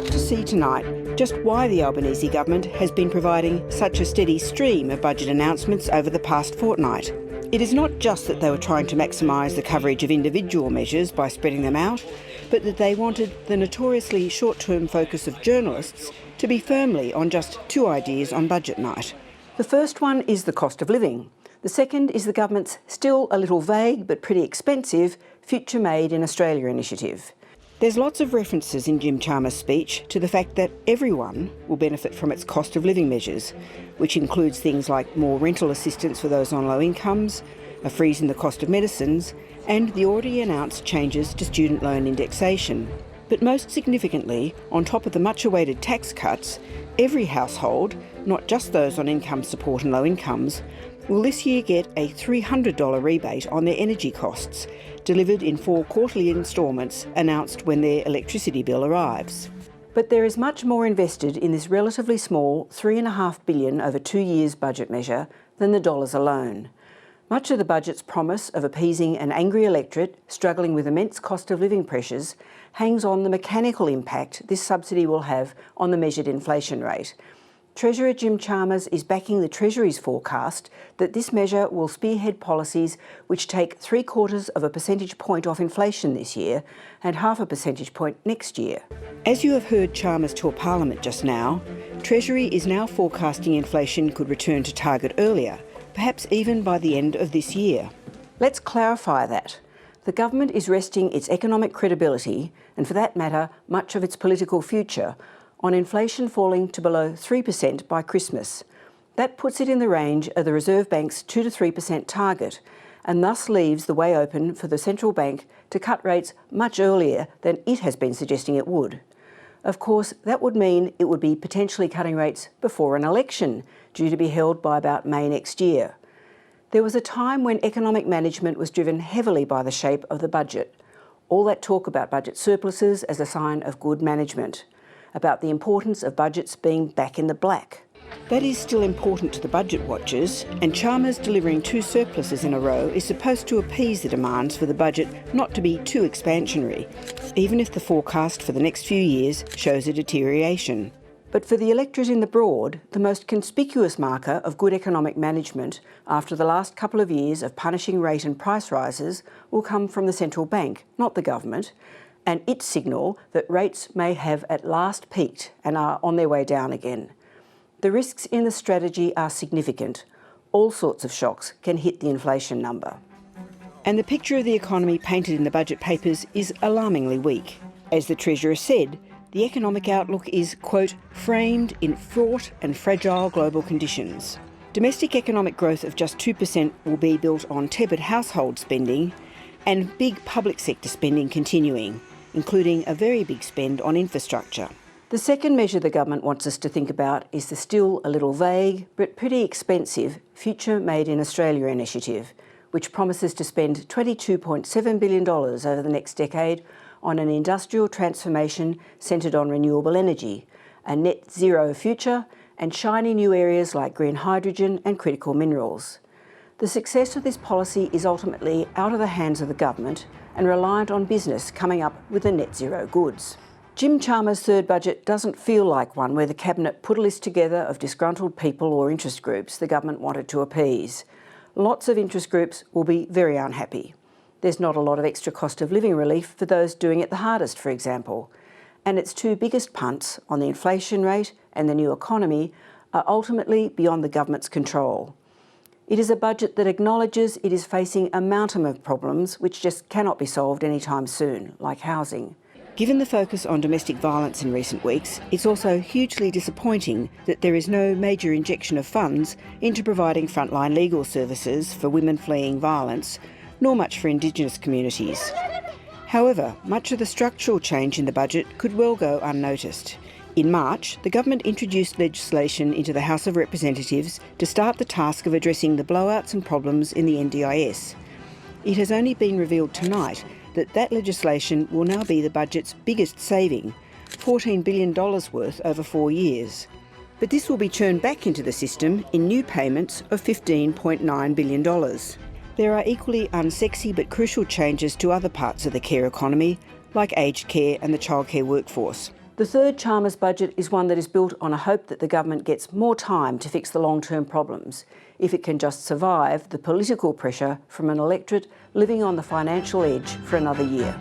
got to see tonight just why the Albanese government has been providing such a steady stream of budget announcements over the past fortnight. It is not just that they were trying to maximise the coverage of individual measures by spreading them out, but that they wanted the notoriously short-term focus of journalists to be firmly on just two ideas on budget night. The first one is the cost of living. The second is the government's still a little vague but pretty expensive Future Made in Australia initiative. There's lots of references in Jim Chalmers' speech to the fact that everyone will benefit from its cost of living measures, which includes things like more rental assistance for those on low incomes, a freeze in the cost of medicines, and the already announced changes to student loan indexation. But most significantly, on top of the much-awaited tax cuts, every household, not just those on income support and low incomes, will this year get a $300 rebate on their energy costs, delivered in 4 quarterly instalments announced when their electricity bill arrives. But there is much more invested in this relatively small $3.5 billion over 2 years budget measure than the dollars alone. Much of the budget's promise of appeasing an angry electorate struggling with immense cost of living pressures hangs on the mechanical impact this subsidy will have on the measured inflation rate. Treasurer Jim Chalmers is backing the Treasury's forecast that this measure will spearhead policies which take 3/4 of a percentage point off inflation this year and 0.5 percentage point next year. As you have heard Chalmers tell Parliament just now, Treasury is now forecasting inflation could return to target earlier, perhaps even by the end of this year. Let's clarify that. The government is resting its economic credibility, and for that matter, much of its political future, on inflation falling to below 3% by Christmas. That puts it in the range of the Reserve Bank's 2 to 3% target, and thus leaves the way open for the central bank to cut rates much earlier than it has been suggesting it would. Of course, that would mean it would be potentially cutting rates before an election, due to be held by about May next year. There was a time when economic management was driven heavily by the shape of the budget. All that talk about budget surpluses as a sign of good management, about the importance of budgets being back in the black. That is still important to the budget watchers, and Chalmers delivering 2 surpluses in a row is supposed to appease the demands for the budget not to be too expansionary, even if the forecast for the next few years shows a deterioration. But for the electorate in the Broad, the most conspicuous marker of good economic management after the last couple of years of punishing rate and price rises will come from the central bank, not the government, and its signal that rates may have at last peaked and are on their way down again. The risks in the strategy are significant. All sorts of shocks can hit the inflation number. And the picture of the economy painted in the budget papers is alarmingly weak. As the Treasurer said, the economic outlook is, quote, framed in fraught and fragile global conditions. Domestic economic growth of just 2% will be built on tepid household spending and big public sector spending continuing, including a very big spend on infrastructure. The second measure the government wants us to think about is the still a little vague but pretty expensive Future Made in Australia initiative, which promises to spend $22.7 billion over the next decade on an industrial transformation centred on renewable energy, a net zero future, and shiny new areas like green hydrogen and critical minerals. The success of this policy is ultimately out of the hands of the government and reliant on business coming up with the net zero goods. Jim Chalmers' third budget doesn't feel like one where the Cabinet put a list together of disgruntled people or interest groups the government wanted to appease. Lots of interest groups will be very unhappy. There's not a lot of extra cost of living relief for those doing it the hardest, for example. And its 2 biggest punts on the inflation rate and the new economy are ultimately beyond the government's control. It is a budget that acknowledges it is facing a mountain of problems which just cannot be solved anytime soon, like housing. Given the focus on domestic violence in recent weeks, it's also hugely disappointing that there is no major injection of funds into providing frontline legal services for women fleeing violence, nor much for Indigenous communities. However, much of the structural change in the budget could well go unnoticed. In March, the government introduced legislation into the House of Representatives to start the task of addressing the blowouts and problems in the NDIS. It has only been revealed tonight that legislation will now be the budget's biggest saving, $14 billion worth over 4 years. But this will be churned back into the system in new payments of $15.9 billion. There are equally unsexy but crucial changes to other parts of the care economy, like aged care and the childcare workforce. The third Chalmers budget is one that is built on a hope that the government gets more time to fix the long-term problems, if it can just survive the political pressure from an electorate living on the financial edge for another year.